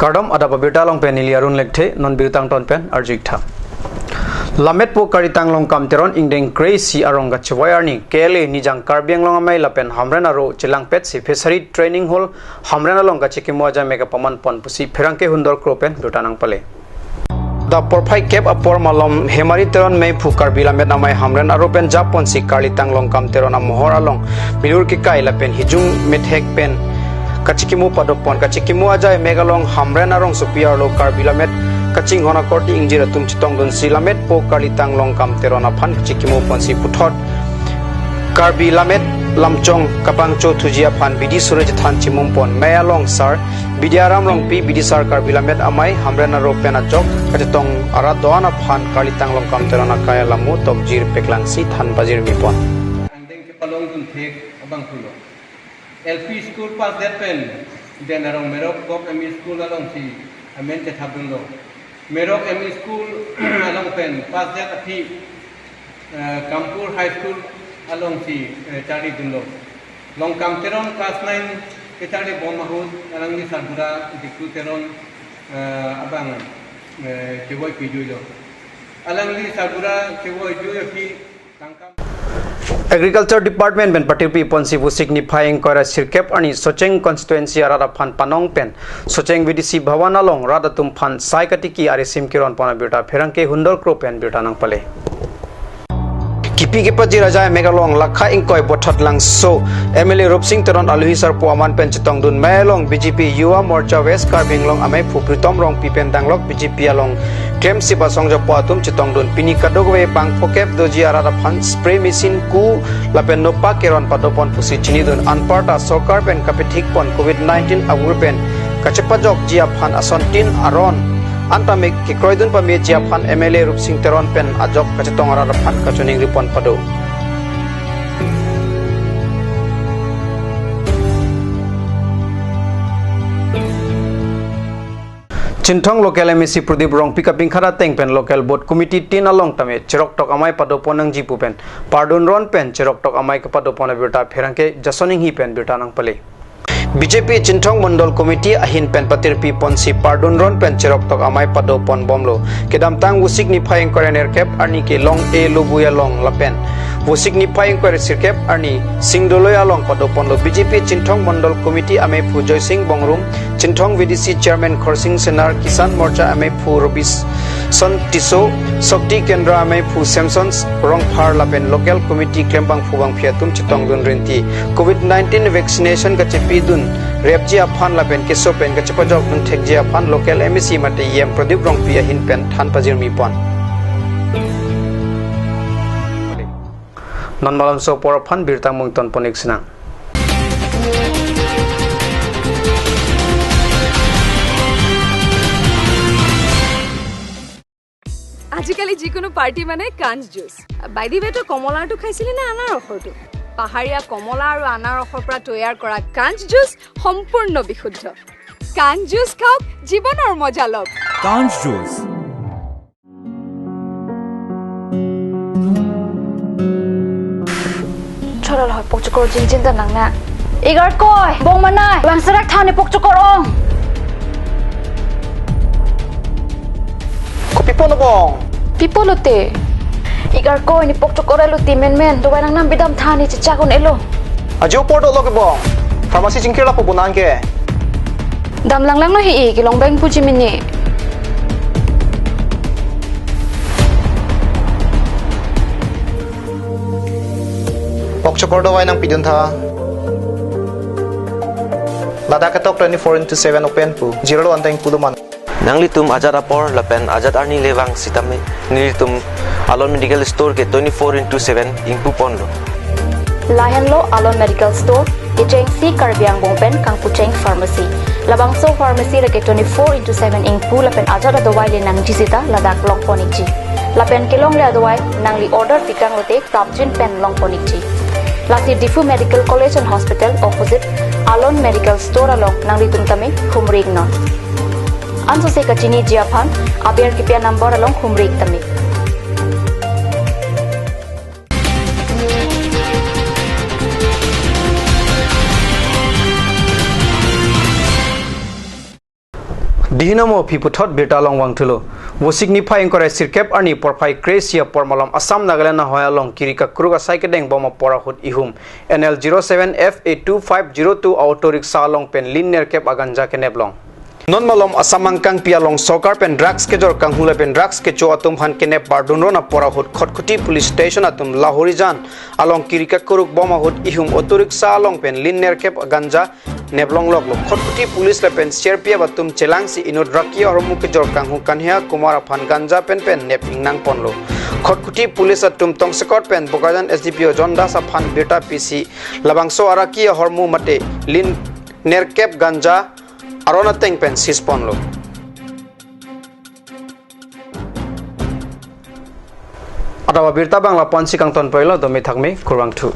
Kardom ada pabirta long pen iliarun lekte non birtang ton pen arjikta. Lamet po karitang long kamteron ingdeng crazy arong gachwayarni kele nijang karbiang long amai lapen hamren aro chilang pet si fishery training hall hamren along gachikimo aja mega paman pon pusi pherangke hundor kropen birtanang pale. Da porphai kep apor malom hemari teron mei phukar bilamet amai hamren aro pen japon si karitang long kamteron amohor along milur ki kai lapen hijung methek pen kachikimu padopon kachikimu ajai megalong hamren arong supiar lo karbilamet kaching hona korti ingjira tum chitong don silamet po kalitang long kam terona phan kachikimu ponsi puthot karbilamet lamchong kapang cho thujia phan bidi suraj than chimum pon mayalong sar bidiaram long pi bidi sar karbilamet amai hamren aro pena jok kachitong ara doana phan kalitang long kam terona kaya lamu tok jir peklang si than bajir mi pon andeng ke palong dun thek abang pulo LP school pas that pen then arong merok gok ME school along si amen te thabun lo merok ME school along pen pas that athi Kampur high school along si chari dun lo long kamteron class 9 ke chari bomahud along ni sadura dikku teron abang chewoi piju lo along ni sadura chewoi ju fi tangkam Agriculture Department ben patirpi ponsi bu signifying kora sirkep ani Socheng constituency arada phan panong pen Socheng VDC bhawan along radatum phan saikatiki ari simkiron pana birta pherangke hundor kro pen birta nang pale kipi ke paji raja megalong lakha ingkoi bothat lang so MLA Rupsing Teron Aluhisar Puaman pen chitong dun melong BJP Yuwa Morcha West Karbing long amai phupritom rong pipen danglok BJP along Kem sipa songja puatum chitong dun pini kadogwe pang phokep doji arada phan spray machine ku lapen nopa keron padopon pusi chini dun anparta sokar pen kapithik pon COVID-19 agur pen kachepajok jia phan asontin aron antamik kikroidun pami jia phan MLA Rupsing Teron pen ajok kachetong arada phan kachuning ripon pado Chintong local MSC Pradip Rong Pickup Khara Teng pen local board committee tin along tame cherok tok amai padopon nang jipu pen pardon ron pen cherok tok amai ka padopon birta pherangke jasoning hi pen birta nang pale BJP Chintong Mandal Committee ahin pen patirpi ponsi pardon ron pen cherok tok amai padopon bomlo kedam tang usik ni phayeng korener kep ani ke long e lobuya long lapen usik ni phayeng kore sirkep ani singdoloy along padopon lo BJP Chintong Mandal Committee ame phu Joy Singh Bongrum Chintong VDC Chairman Khorsing Senar Kisan Morcha ame phu Robis Son Tiso Sokti Kendra ame phu Samsons Rong Phar lapen local committee klembang phubang phiatum chitong dun renti COVID-19 vaccination ka chepi dun repji aphan lapen keso pen ka chepajok dun thekji aphan local MEC mate yem Pradip Rong pi ahin pen than pajir mi pon non malam so por phan birtang mungton ponik sinang আজিকালি যিকোনো পাৰ্টি মানে কাঞ্জ juice by the ৱে তো কমলাটো খাইছিলি না আনাৰসৰটো পাহাৰীয়া কমলা আৰু আনাৰসৰ পৰা তৈয়াৰ কৰা কাঞ্জ জুচ সম্পূৰ্ণ বিশুদ্ধ কাঞ্জ জুচ খাওক জীৱনৰ মজা লওক কাঞ্জ juice Choral hoy pokchokor jinjin da nangna igar koy bong manai wangsarak thane pokchokorong kopi pon bong pipolote igar koy ni pokchokora luti men do nang nam bidam thani chichagun elo ajo pordo log bong pharmacy jingkira po bunan ke dam lang no hi ki long bang puji mini Pokchokor do nang pidun tha Lada katok 24/7 open pu 0 anteng puduman Nanglitum ajat apor lapen ajat arni lewang sitame nilitum alon medical store ke 24/7 ingpu ponlo Lion Lo Alon Medical Store Kicheng Si Karbiang Bongpen Kang Pucheng Pharmacy Labang So Pharmacy lagi 24/7 ingpu lapen ajat adawai le nang jisita ladak long ponikji lapen kelong le adawai nang li order tikang lote prapjin pen long ponikji Lasi Difu Medical College and Hospital opposite Alon Medical Store along nang litum tame Humrig non Anso se kachini jiaphan abiar kipia number along Humrig tame Dihinamo Piputot Birtalong Wangtulo. Wosignifa Inkore Sirkep Arni Porpai Cresia Pormalom Assam Nagalena Hoyalong Kirika Kruga Saikadeng Boma Porahut Ihum NL 07F82502 Autorik Salong Pen Linear Cap Aganja Keneblong. Non malom asamang kang pialong soccer pen drugs ke jor kang hula pen drugs ke cho atum han kenep bardunro na porahut khotkuti police station atum lahorijan along kirika kuruk boma hut ihum autorik salong pen linear cap ganja neblong lok khotkuti police le pen sherpia batum chelangsi inod rakia hormu ke jor kang hu kanhia kumara phan ganja pen nep ingnang ponlo khotkuti police atum tong sekot pen bokajan SDPO jonda sa phan beta PC labangso arakia hormu mate lin nerkep ganja Arona teng pen sispon lo. Atawa birta bangla ponsi kang ton poilo domi thakmi kurang thu.